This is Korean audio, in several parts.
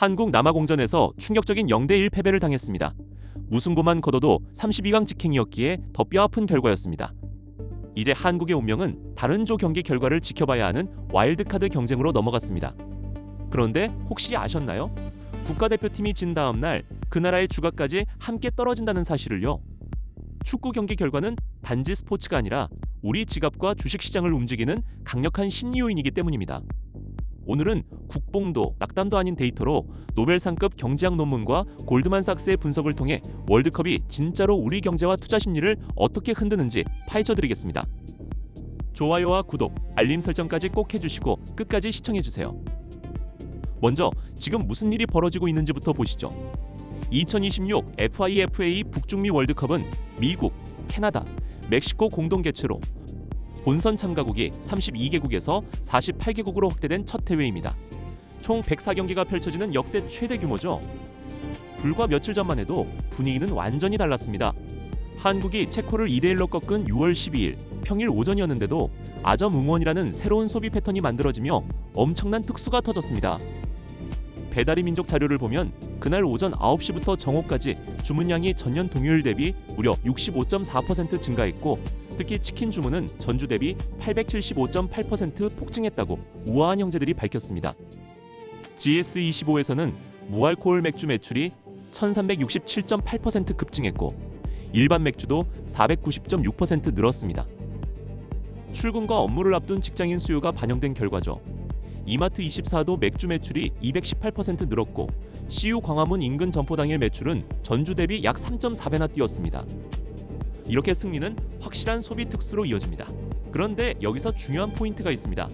한국 남아공전에서 충격적인 0대1 패배를 당했습니다. 무승부만 거둬도 32강 직행이었기에 더 뼈아픈 결과였습니다. 이제 한국의 운명은 다른 조 경기 결과를 지켜봐야 하는 와일드카드 경쟁으로 넘어갔습니다. 그런데 혹시 아셨나요? 국가대표팀이 진 다음 날 그 나라의 주가까지 함께 떨어진다는 사실을요. 축구 경기 결과는 단지 스포츠가 아니라 우리 지갑과 주식시장을 움직이는 강력한 심리 요인이기 때문입니다. 오늘은 국뽕도 낙담도 아닌 데이터로 노벨상급 경제학 논문과 골드만삭스의 분석을 통해 월드컵이 진짜로 우리 경제와 투자 심리를 어떻게 흔드는지 파헤쳐드리겠습니다. 좋아요와 구독, 알림 설정까지 꼭 해주시고 끝까지 시청해주세요. 먼저 지금 무슨 일이 벌어지고 있는지부터 보시죠. 2026 FIFA 북중미 월드컵은 미국, 캐나다, 멕시코 공동 개최로 본선 참가국이 32개국에서 48개국으로 확대된 첫 대회입니다. 총 104경기가 펼쳐지는 역대 최대 규모죠. 불과 며칠 전만 해도 분위기는 완전히 달랐습니다. 한국이 체코를 2대1로 꺾은 6월 12일 평일 오전이었는데도 아점 응원이라는 새로운 소비 패턴이 만들어지며 엄청난 특수가 터졌습니다. 배달의 민족 자료를 보면 그날 오전 9시부터 정오까지 주문량이 전년 동요일 대비 무려 65.4% 증가했고 특히 치킨 주문은 전주 대비 875.8% 폭증했다고 우아한 형제들이 밝혔습니다. GS25에서는 무알코올 맥주 매출이 1367.8% 급증했고 일반 맥주도 490.6% 늘었습니다. 출근과 업무를 앞둔 직장인 수요가 반영된 결과죠. 이마트24도 맥주 매출이 218% 늘었고 CU 광화문 인근 점포 당일 매출은 전주 대비 약 3.4배나 뛰었습니다. 이렇게 승리는 확실한 소비 특수로 이어집니다. 그런데 여기서 중요한 포인트가 있습니다.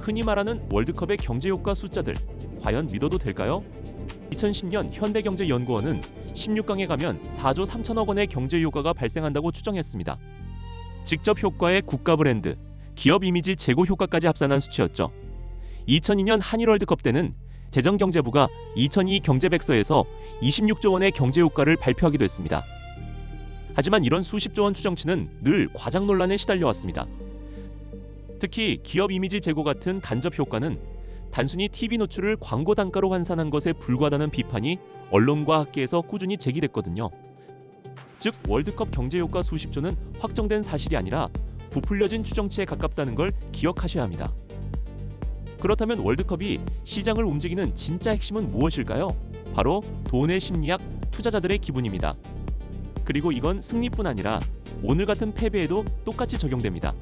흔히 말하는 월드컵의 경제 효과 숫자들, 과연 믿어도 될까요? 2010년 현대경제연구원은 16강에 가면 4조 3천억 원의 경제 효과가 발생한다고 추정했습니다. 직접 효과의 국가 브랜드, 기업 이미지 제고 효과까지 합산한 수치였죠. 2002년 한일 월드컵 때는 재정경제부가 2002 경제백서에서 26조 원의 경제 효과를 발표하기도 했습니다. 하지만 이런 수십조 원 추정치는 늘 과장 논란에 시달려왔습니다. 특히 기업 이미지 제고 같은 간접 효과는 단순히 TV 노출을 광고 단가로 환산한 것에 불과하다는 비판이 언론과 학계에서 꾸준히 제기됐거든요. 즉 월드컵 경제 효과 수십조는 확정된 사실이 아니라 부풀려진 추정치에 가깝다는 걸 기억하셔야 합니다. 그렇다면 월드컵이 시장을 움직이는 진짜 핵심은 무엇일까요? 바로 돈의 심리학, 투자자들의 기분입니다. 그리고 이건 승리뿐 아니라 오늘 같은 패배에도 똑같이 적용됩니다.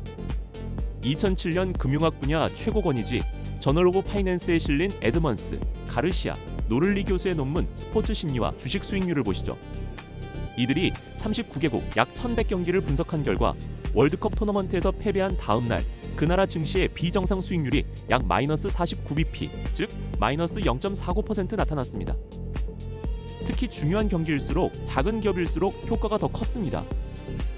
2007년 금융학 분야 최고 권위지 저널 오브 파이낸스에 실린 에드먼스, 가르시아, 노를리 교수의 논문 스포츠 심리와 주식 수익률을 보시죠. 이들이 39개국 약 1100경기를 분석한 결과 월드컵 토너먼트에서 패배한 다음 날 그 나라 증시의 비정상 수익률이 약 마이너스 49bp, 즉 마이너스 0.49% 나타났습니다. 특히 중요한 경기일수록 작은 기업일수록 효과가 더 컸습니다.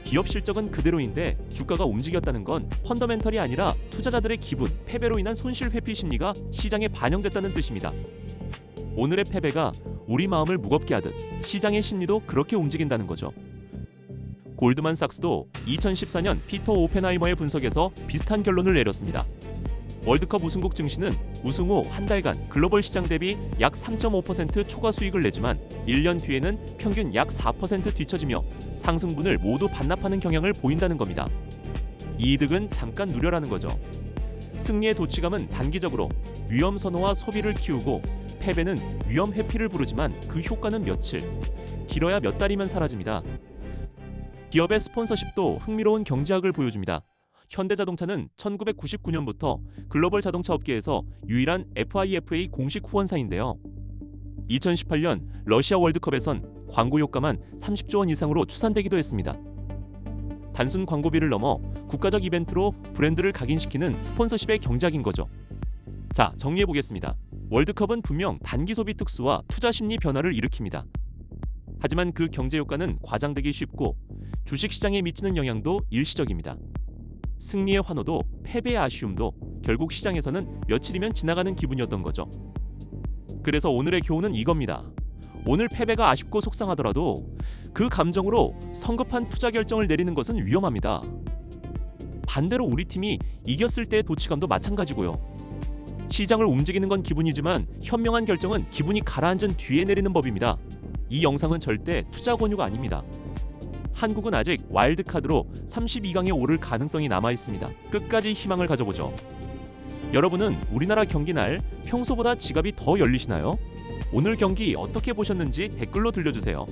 기업 실적은 그대로인데 주가가 움직였다는 건 펀더멘털이 아니라 투자자들의 기분, 패배로 인한 손실 회피 심리가 시장에 반영됐다는 뜻입니다. 오늘의 패배가 우리 마음을 무겁게 하듯 시장의 심리도 그렇게 움직인다는 거죠. 골드만삭스도 2014년 피터 오펜하이머의 분석에서 비슷한 결론을 내렸습니다. 월드컵 우승국 증시는 우승 후 한 달간 글로벌 시장 대비 약 3.5% 초과 수익을 내지만 1년 뒤에는 평균 약 4% 뒤처지며 상승분을 모두 반납하는 경향을 보인다는 겁니다. 이 이득은 잠깐 누려라는 거죠. 승리의 도취감은 단기적으로 위험 선호와 소비를 키우고 패배는 위험 회피를 부르지만 그 효과는 며칠, 길어야 몇 달이면 사라집니다. 기업의 스폰서십도 흥미로운 경제학을 보여줍니다. 현대자동차는 1999년부터 글로벌 자동차 업계에서 유일한 FIFA 공식 후원사인데요. 2018년 러시아 월드컵에선 광고 효과만 30조 원 이상으로 추산되기도 했습니다. 단순 광고비를 넘어 국가적 이벤트로 브랜드를 각인시키는 스폰서십의 경작인 거죠. 자, 정리해보겠습니다. 월드컵은 분명 단기 소비 특수와 투자 심리 변화를 일으킵니다. 하지만 그 경제 효과는 과장되기 쉽고 주식시장에 미치는 영향도 일시적입니다. 승리의 환호도 패배의 아쉬움도 결국 시장에서는 며칠이면 지나가는 기분이었던 거죠. 그래서 오늘의 교훈은 이겁니다. 오늘 패배가 아쉽고 속상하더라도 그 감정으로 성급한 투자 결정을 내리는 것은 위험합니다. 반대로 우리 팀이 이겼을 때의 도취감도 마찬가지고요. 시장을 움직이는 건 기분이지만 현명한 결정은 기분이 가라앉은 뒤에 내리는 법입니다. 이 영상은 절대 투자 권유가 아닙니다. 한국은 아직 와일드카드로 32강에 오를 가능성이 남아 있습니다. 끝까지 희망을 가져보죠. 여러분은 우리나라 경기 날 평소보다 지갑이 더 열리시나요? 오늘 경기 어떻게 보셨는지 댓글로 들려주세요.